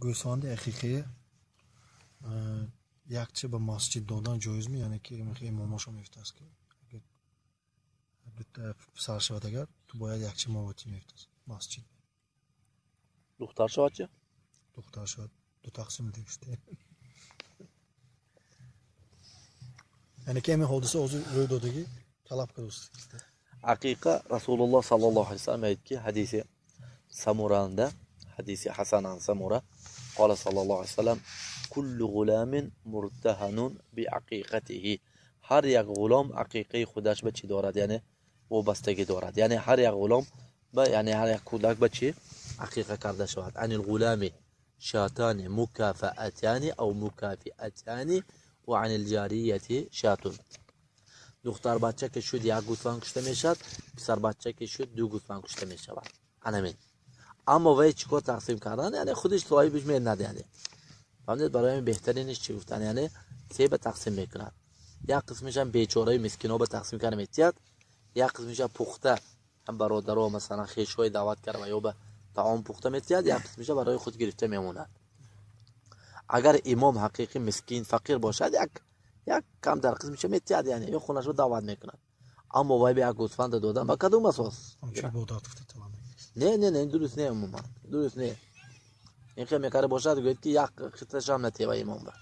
گوسفند حقیقی یک چه به مسجد دادن جایز می یعنی که امامش هم میفته که سر شود اگر تو باید یک چه موتی میفته مسجد دختر شود چه؟ دختر شود دو تقسیم دیگه یعنی که همین حادثه روی دادگی طلب کردست عقیقه رسول الله صلی الله علیه و سلم aytdi ki hadisi Samura'nda hadisi Hasan an Samura قال صلى الله عليه وسلم كل غلام مرتهن بعقيقته هر یک غلام عقیقه خودش به چی دارد یعنی وابستگی دارد یعنی هر یک غلام یعنی هر یک کودک به چی عقیقه کرده شود عن الغلام شاتان مكافئتان او مكافئتان و عن الجاریه شاتون دختر بچه که شد یک گوسفند کشته میشد پسر بچه که شد دو گوسفند کشته میشود همین اما وای چیکار تقسیم کردن یعنی خودش صاحبش نده یعنی فهمیدید برای بهترینش چی گفتن یعنی سه به تقسیم میکنن یک قسمش هم بیچاره مسکینا به تقسیم کردن میتیاد یک قسمش هم پخته هم برادرها مثلا خویشای دعوت کردن یا به طعام پخته میتیاد یک قسمش برای خود گرفته میمونن اگر امام حقیقی مسکین فقیر باشد یک کم در قسمش میتیاد یعنی یا خونش رو دعوت میکنن اما وای به یک گوسفند دادن با کدوم اساس نه درست نه عموما درست نه این خیلی میکاره باشد گوید که یک خطرش هم نتیبه امام بر